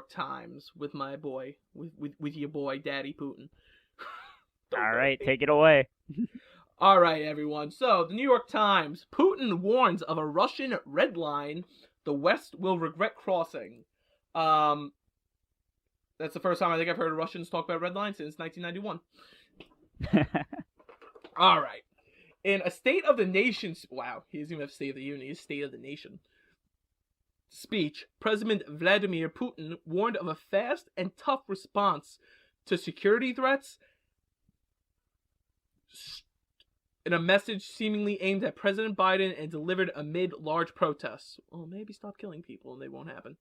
Times with my boy, with your boy, Daddy Putin. All right, take it away. All right, everyone. So, the New York Times. Putin warns of a Russian red line the West will regret crossing. That's the first time I think I've heard Russians talk about red lines since 1991. All right. In a State of the Nation... Wow, he doesn't even have State of the Union. He's State of the Nation speech, President Vladimir Putin warned of a fast and tough response to security threats in a message seemingly aimed at President Biden and delivered amid large protests. Well, maybe stop killing people and they won't happen.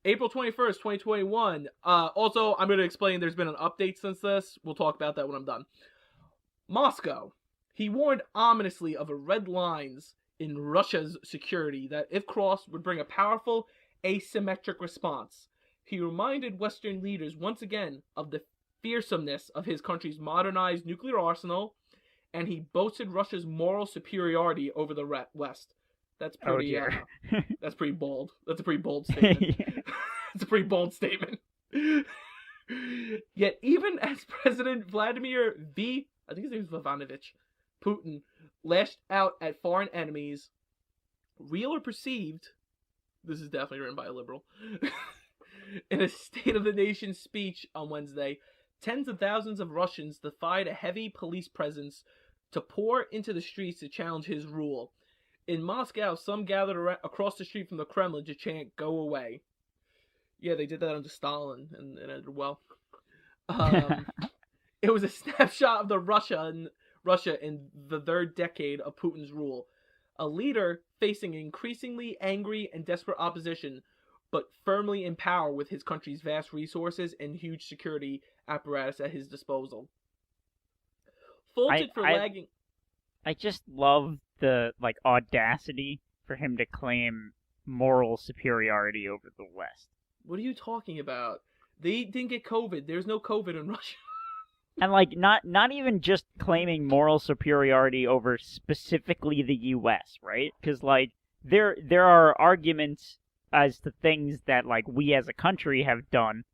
April 21st, 2021. Also, I'm going to explain there's been an update since this. We'll talk about that when I'm done. Moscow. He warned ominously of a red lines in Russia's security that, if crossed, would bring a powerful asymmetric response. He reminded Western leaders once again of the fearsomeness of his country's modernized nuclear arsenal, and he boasted Russia's moral superiority over the West. That's pretty. That's pretty bold. That's a pretty bold statement. It's a pretty bold statement. Yet, even as President Vladimir I think his name is Ivanovich Putin lashed out at foreign enemies, real or perceived, this is definitely written by a liberal, in a State of the Nation speech on Wednesday, tens of thousands of Russians defied a heavy police presence to pour into the streets to challenge his rule. In Moscow, some gathered across the street from the Kremlin to chant, "Go away." Yeah, they did that under Stalin, and it ended well. It was a snapshot of the Russia in the third decade of Putin's rule. A leader facing increasingly angry and desperate opposition, but firmly in power with his country's vast resources and huge security apparatus at his disposal. Faulted for lagging... I just love the, audacity for him to claim moral superiority over the West. What are you talking about? They didn't get COVID. There's no COVID in Russia. And, not even just claiming moral superiority over specifically the U.S., right? Because, there are arguments as to things that, we as a country have done,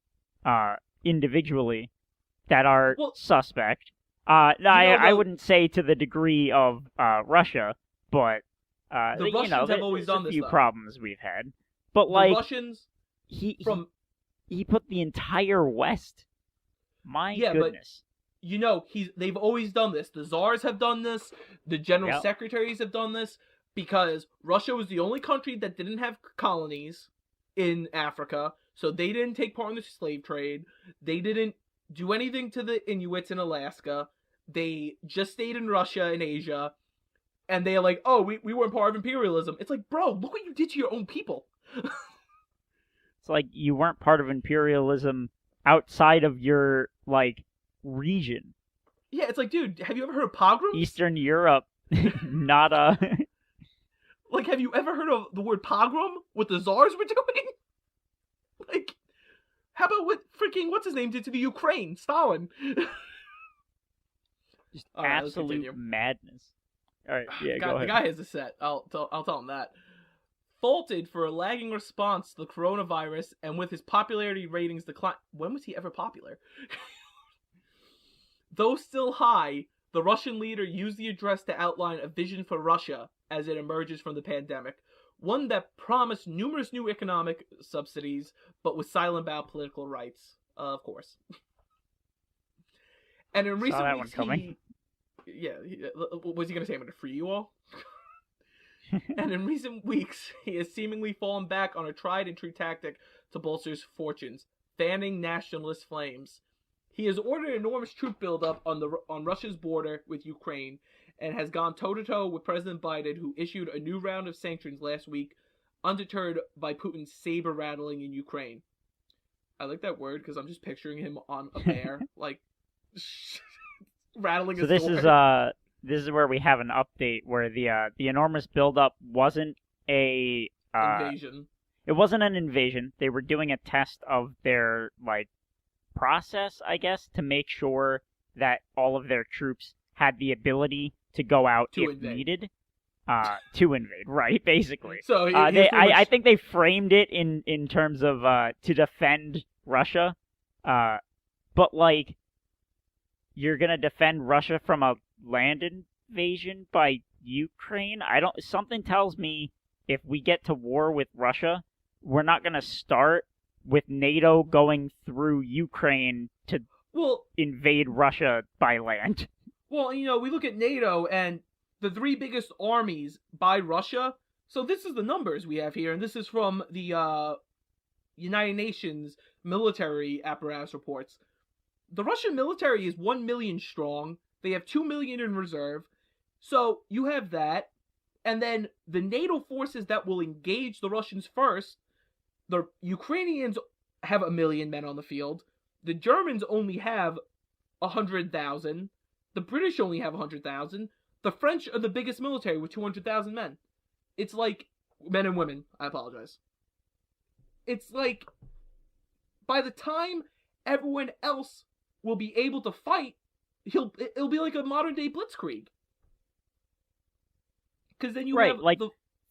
individually, that are suspect. I wouldn't say to the degree of, Russia, but, the Russians have always done this, a few problems we've had. But, the Russians... He put the entire West. My goodness. But, they've always done this. The Czars have done this. The general secretaries have done this. Because Russia was the only country that didn't have colonies in Africa. So they didn't take part in the slave trade. They didn't do anything to the Inuits in Alaska. They just stayed in Russia and Asia. And they're like, oh, we weren't part of imperialism. It's like, bro, look what you did to your own people. It's like you weren't part of imperialism outside of your, region. Yeah, it's like, dude, have you ever heard of pogroms? Eastern Europe, not a... have you ever heard of the word pogrom? What the Czars were doing? How about what what's his name did to the Ukraine? Stalin. Just absolute madness. Alright, yeah, go ahead. The guy has a set. I'll tell him that. Faulted for a lagging response to the coronavirus, and with his popularity ratings decline... When was he ever popular? Though still high, the Russian leader used the address to outline a vision for Russia as it emerges from the pandemic, one that promised numerous new economic subsidies, but was silent about political rights, of course. And in recent weeks, was he going to say, I'm going to free you all? And in recent weeks, he has seemingly fallen back on a tried-and-true tactic to bolster his fortunes, fanning nationalist flames. He has ordered enormous troop buildup on Russia's border with Ukraine, and has gone toe-to-toe with President Biden, who issued a new round of sanctions last week, undeterred by Putin's saber rattling in Ukraine. I like that word because I'm just picturing him on a bear, rattling his sword. This is where we have an update where the enormous buildup wasn't a invasion. It wasn't an invasion. They were doing a test of their process, I guess, to make sure that all of their troops had the ability to go out if needed. to invade, right? Basically. So I think they framed it in terms of to defend Russia, but like you're gonna defend Russia from a land invasion by Ukraine. Something tells me if we get to war with Russia, we're not gonna start with NATO going through Ukraine to invade Russia by land. Well, we look at NATO and the 3 biggest armies by Russia. So this is the numbers we have here, and this is from the United Nations military apparatus reports. The Russian military is 1 million strong. They have 2 million in reserve. So you have that. And then the NATO forces that will engage the Russians first, the Ukrainians have 1 million men on the field. The Germans only have 100,000. The British only have 100,000. The French are the biggest military with 200,000 men. It's like men and women. I apologize. It's like by the time everyone else will be able to fight, it'll be like a modern day blitzkrieg. Because then you have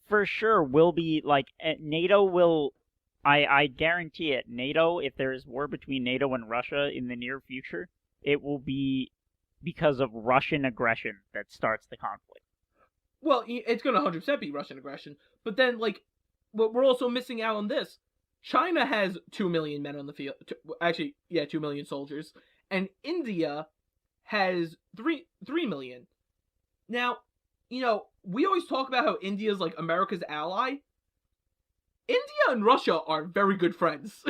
for sure will be like NATO will. I guarantee it. NATO, if there is war between NATO and Russia in the near future, it will be because of Russian aggression that starts the conflict. Well, it's going to 100% be Russian aggression. But then, but we're also missing out on this. China has 2 million men on the field. 2 million soldiers. And India has 3 million. Now, we always talk about how India is like America's ally. India and Russia are very good friends.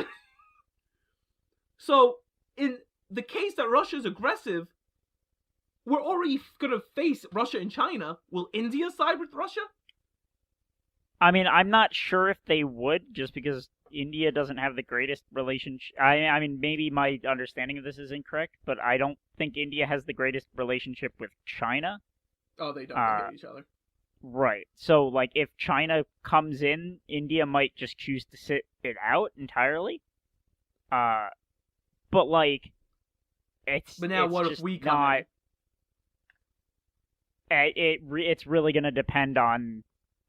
So, in the case that Russia's aggressive, we're already going to face Russia and China. Will India side with Russia? I mean, I'm not sure if they would, just because India doesn't have the greatest relationship. I mean, maybe my understanding of this is incorrect, but I don't think India has the greatest relationship with China. Oh, they don't. They hate each other. Right. So, if China comes in, India might just choose to sit it out entirely. But it's. But now, what if we come in? It's really gonna depend on,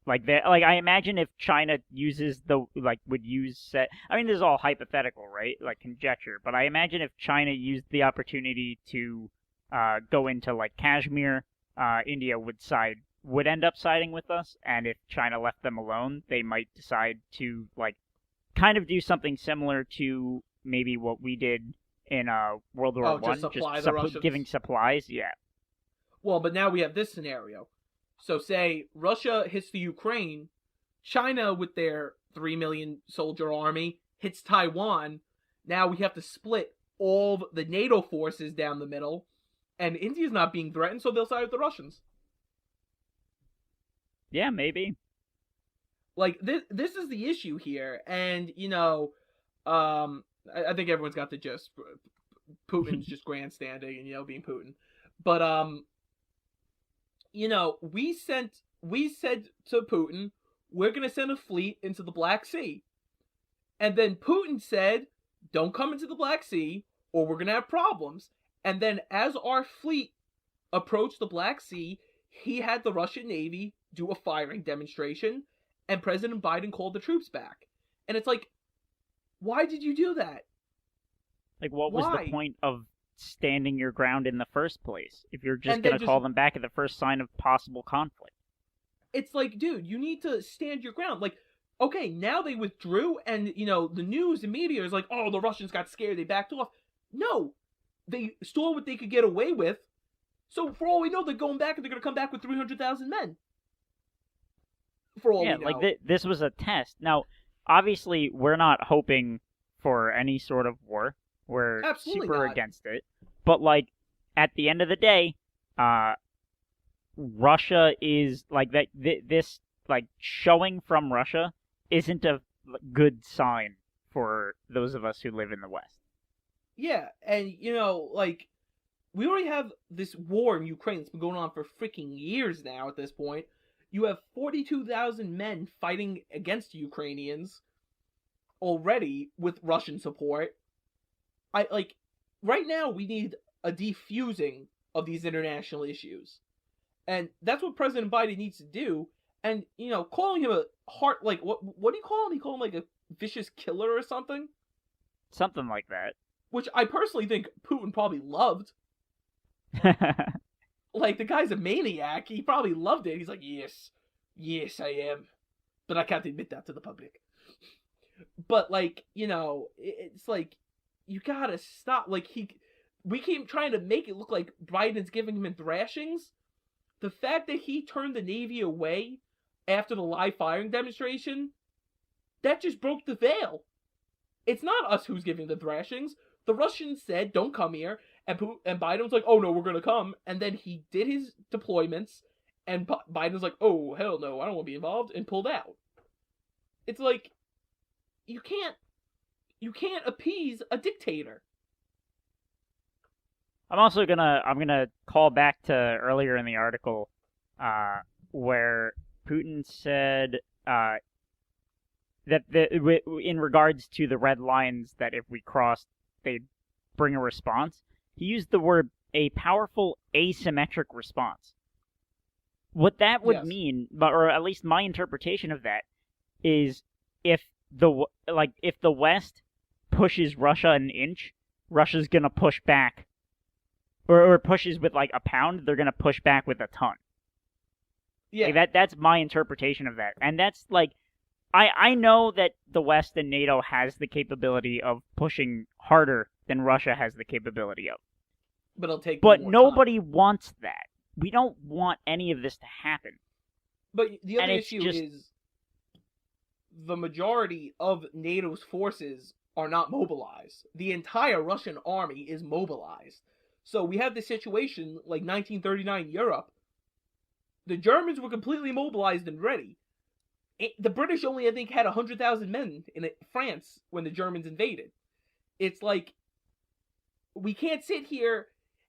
I imagine if China uses would use. I mean, this is all hypothetical, right? Conjecture. But I imagine if China used the opportunity to go into Kashmir, India would end up siding with us, and if China left them alone, they might decide to kind of do something similar to maybe what we did in World War I, just giving supplies. Yeah. Well, but now we have this scenario. So say Russia hits the Ukraine, China with their 3 million soldier army hits Taiwan. Now we have to split all the NATO forces down the middle, and India's not being threatened, so they'll side with the Russians. Yeah, maybe. This is the issue here, and I think everyone's got the gist. Putin's just grandstanding and being Putin, but we said to Putin, we're gonna send a fleet into the Black Sea, and then Putin said, don't come into the Black Sea or we're gonna have problems. And then as our fleet approached the Black Sea, he had the Russian Navy do a firing demonstration, and President Biden called the troops back. And it's why did you do that? What was the point of standing your ground in the first place if you're just going to call them back at the first sign of possible conflict? It's dude, you need to stand your ground. Okay, now they withdrew, and, the news and media is oh, the Russians got scared, they backed off. No, they saw what they could get away with, so for all we know, they're going back, and they're going to come back with 300,000 men. For all we know. This was a test. Now, obviously, we're not hoping for any sort of war. We're Absolutely super not. against it. But, at the end of the day, Russia is, this showing from Russia isn't a good sign for those of us who live in the West. Yeah, and, we already have this war in Ukraine that's been going on for freaking years now at this point. You have 42,000 men fighting against Ukrainians already with Russian support. Right now we need a defusing of these international issues. And that's what President Biden needs to do. And, calling him a what do you call him? You call him like a vicious killer or something? Something like that. Which I personally think Putin probably loved. Like, the guy's a maniac. He probably loved it. He's like, yes, I am. But I can't admit that to the public. But, like, it's like, you gotta stop. Like, we keep trying to make it look like Biden's giving him thrashings. The fact that he turned the Navy away after the live firing demonstration, that just broke the veil. It's not us who's giving the thrashings. The Russians said, don't come here. And Biden was like, oh, no, we're going to come. And then he did his deployments. And Biden was like, oh, hell no, I don't want to be involved. And pulled out. It's like, you can't appease a dictator. I'm gonna call back to earlier in the article, where Putin said that in regards to the red lines that if we crossed, they'd bring a response. He used the word a powerful asymmetric response. What that would mean, or at least my interpretation of that, is if the West pushes Russia an inch, Russia's gonna push back. Or pushes with, like, a pound, they're going to push back with a ton. Yeah. Like, that's my interpretation of that. And that's, like, I know that the West and NATO has the capability of pushing harder than Russia has the capability of. But it'll take But more nobody time. wants that. We don't want any of this to happen. But the other issue is the majority of NATO's forces are not mobilized. The entire Russian army is mobilized. So we have this situation like 1939 Europe. The Germans were completely mobilized and ready. The British only, I think, had 100,000 men in France when the Germans invaded. It's like, we can't sit here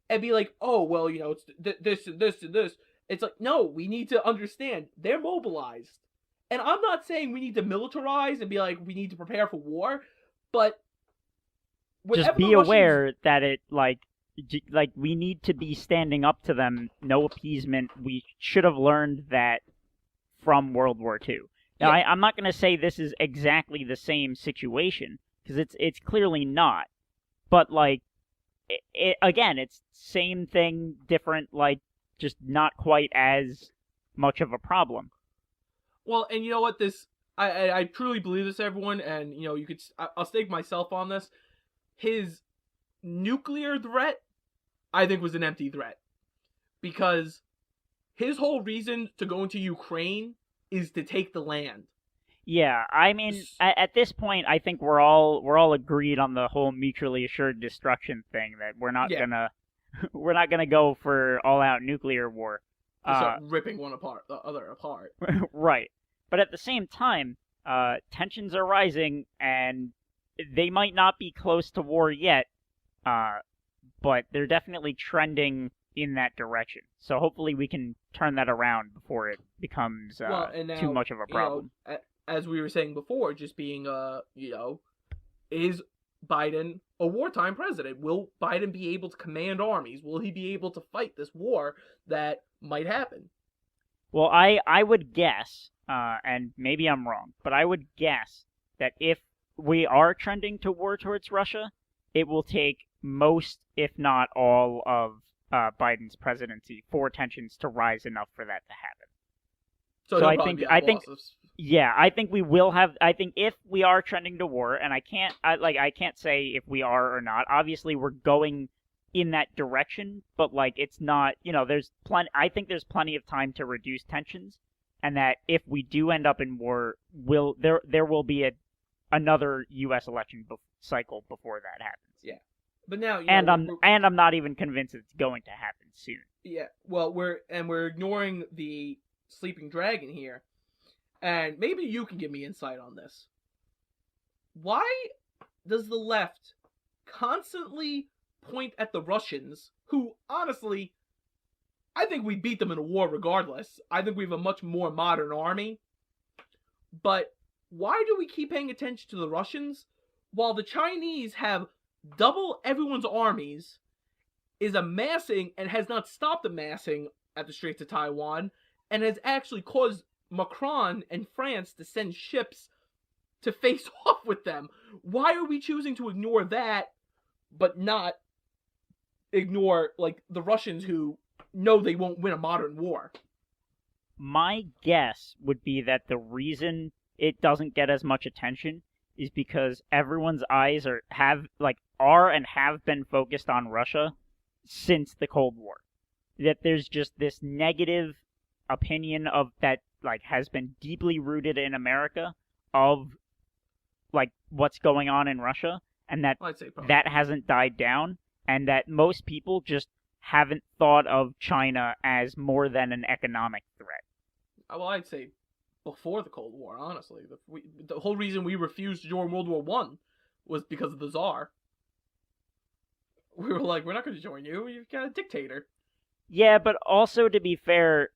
and be like, oh, well, it's this and this and this. It's like, no, we need to understand they're mobilized. And I'm not saying we need to militarize and be like, we need to prepare for war, but just be aware that it, like, we need to be standing up to them, no appeasement. We should have learned that from World War II. Now, I'm not going to say this is exactly the same situation, because it's clearly not. But, like, again, it's same thing, different, like, just not quite as much of a problem. Well, and you know what, I truly believe this, everyone, and, I'll stake myself on this. His nuclear threat, I think, was an empty threat. Because his whole reason to go into Ukraine is to take the land. Yeah, I mean, at this point, I think we're all agreed on the whole mutually assured destruction thing, that we're not gonna go for all-out nuclear war. Start ripping the other apart. Right. But at the same time, tensions are rising, and they might not be close to war yet, but they're definitely trending in that direction. So hopefully we can turn that around before it becomes too much of a problem. As we were saying before, just being, is Biden a wartime president? Will Biden be able to command armies? Will he be able to fight this war that might happen? Well, I would guess, and maybe I'm wrong, but I would guess that if we are trending to war towards Russia, it will take most, if not all, of Biden's presidency for tensions to rise enough for that to happen. So I think we will have. I think if we are trending to war, and I can't say if we are or not. Obviously, we're going in that direction, but like it's not. There's plenty. I think there's plenty of time to reduce tensions, and that if we do end up in war, there will be another U.S. election cycle before that happens. Yeah, but now I'm not even convinced it's going to happen soon. Yeah, well, we're ignoring the sleeping dragon here, and maybe you can give me insight on this. Why does the left constantly point at the Russians, who, honestly, I think we beat them in a war regardless. I think we have a much more modern army. But why do we keep paying attention to the Russians while the Chinese have double everyone's armies, is amassing and has not stopped amassing at the Straits of Taiwan, and has actually caused Macron and France to send ships to face off with them. Why are we choosing to ignore that, but not ignore, like, the Russians who know they won't win a modern war? My guess would be that the reason it doesn't get as much attention is because everyone's eyes are and have been focused on Russia since the Cold War. That there's just this negative opinion of that, like, has been deeply rooted in America of, like, what's going on in Russia, and that I'd say probably. that hasn't died down, and that most people just haven't thought of China as more than an economic threat. Well, I'd say before the Cold War, honestly. The whole reason we refused to join World War I was because of the Tsar. We were like, we're not going to join you. You've got a dictator. Yeah, but also, to be fair,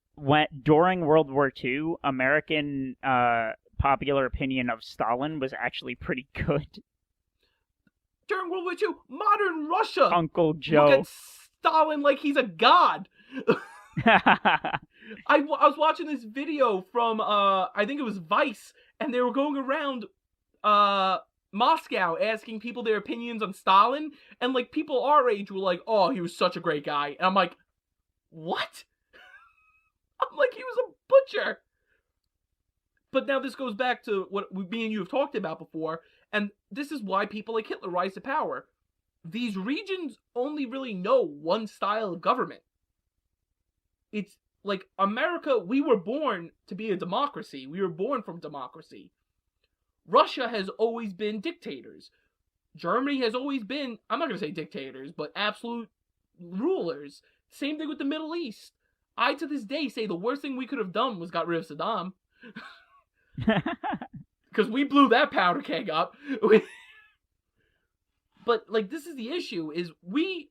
during World War II, American popular opinion of Stalin was actually pretty good. During World War II, modern Russia! Uncle Joe. Look at Stalin like he's a god! I was watching this video from, I think it was Vice, and they were going around Moscow asking people their opinions on Stalin, and, like, people our age were like, oh, he was such a great guy. And I'm like, what? I'm like, he was a butcher. But now this goes back to what me and you have talked about before, and this is why people like Hitler rise to power. These regions only really know one style of government. It's like America, we were born to be a democracy. We were born from democracy. Russia has always been dictators. Germany has always been, I'm not going to say dictators, but absolute rulers. Same thing with the Middle East. I, to this day, say the worst thing we could have done was got rid of Saddam. Because we blew that powder keg up. But, like, this is the issue, is we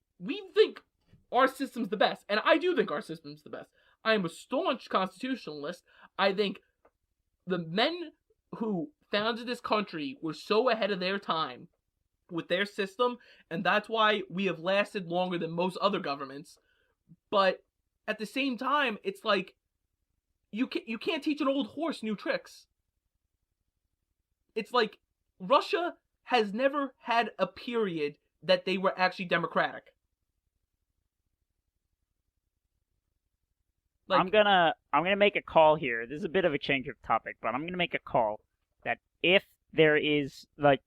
think our system's the best. And I do think our system's the best. I am a staunch constitutionalist. I think the men who founded this country were so ahead of their time with their system, and that's why we have lasted longer than most other governments. But at the same time, it's like, you can't teach an old horse new tricks. It's like, Russia has never had a period that they were actually democratic. Like, I'm gonna make a call here. This is a bit of a change of topic, but I'm gonna make a call that if there is, like,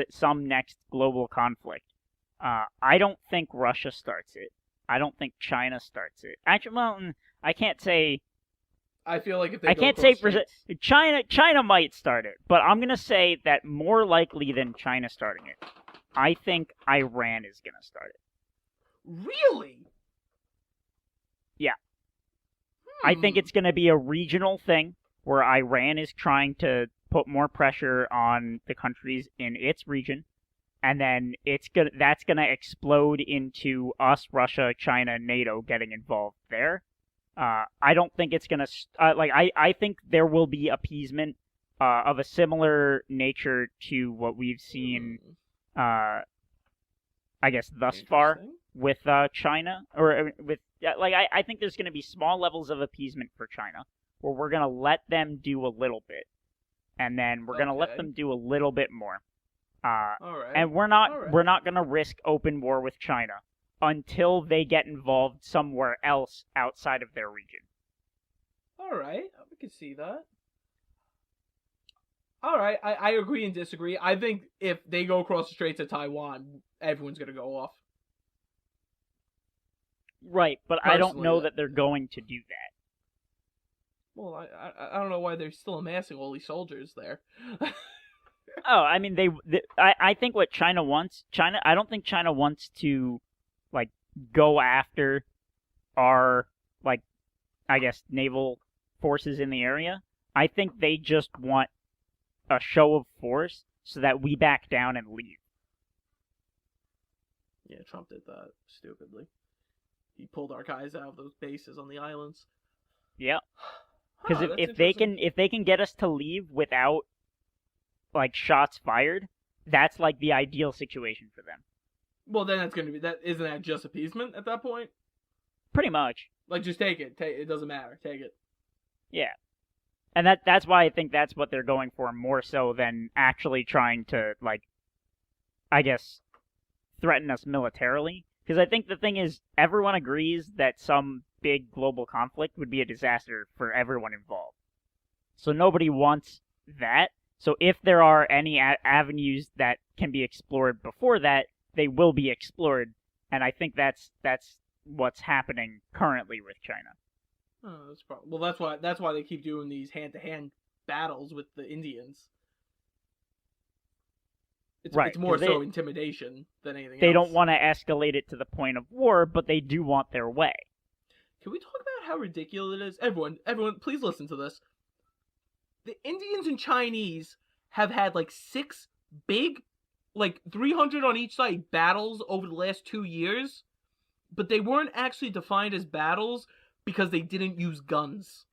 some next global conflict, I don't think Russia starts it. I don't think China starts it. Actually, well, I can't say. I feel like if they I go can't say across states- China might start it, but I'm gonna say that more likely than China starting it, I think Iran is gonna start it. Really? Yeah. I think it's gonna be a regional thing where Iran is trying to put more pressure on the countries in its region, and then that's gonna explode into us, Russia, China, NATO getting involved there. I don't think it's gonna I think there will be appeasement of a similar nature to what we've seen, I guess, thus far with China, or with I think there's gonna be small levels of appeasement for China, where we're gonna let them do a little bit, and then we're gonna let them do a little bit more. All right. And we're not gonna risk open war with China until they get involved somewhere else outside of their region. Alright, we can see that. Alright, I agree and disagree. I think if they go across the Straits of Taiwan, everyone's gonna go off. Right, but I don't Personally, know that they're going to do that. Well, I don't know why they're still amassing all these soldiers there. Oh, I mean, I think what China wants, I don't think China wants to, like, go after our, like, I guess, naval forces in the area. I think they just want a show of force so that we back down and leave. Yeah, Trump did that stupidly. He pulled our guys out of those bases on the islands. Yeah. Because if they can get us to leave without, like, shots fired, that's, like, the ideal situation for them. Well, then isn't that just appeasement at that point? Pretty much. Like, just take it. It doesn't matter. Take it. Yeah. And that's why I think that's what they're going for more so than actually trying to, like, I guess, threaten us militarily. Because I think the thing is, everyone agrees that some big global conflict would be a disaster for everyone involved. So nobody wants that. So if there are any avenues that can be explored before that, they will be explored. And I think that's what's happening currently with China. Oh, that's why they keep doing these hand-to-hand battles with the Indians. It's more so intimidation than anything else. They don't want to escalate it to the point of war, but they do want their way. Can we talk about how ridiculous it is? Everyone, please listen to this. The Indians and Chinese have had, like, 6 big, like, 300 on each side battles over the last 2 years, but they weren't actually defined as battles because they didn't use guns.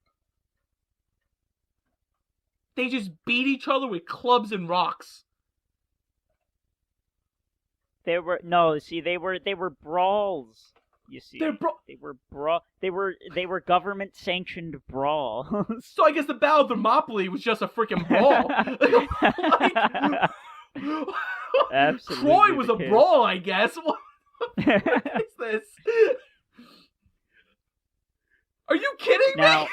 They just beat each other with clubs and rocks. They were brawls. You see, they were government sanctioned brawls. So I guess the Battle of Thermopylae was just a freaking brawl. Absolutely, Troy was a brawl, I guess. What is this? Are you kidding me?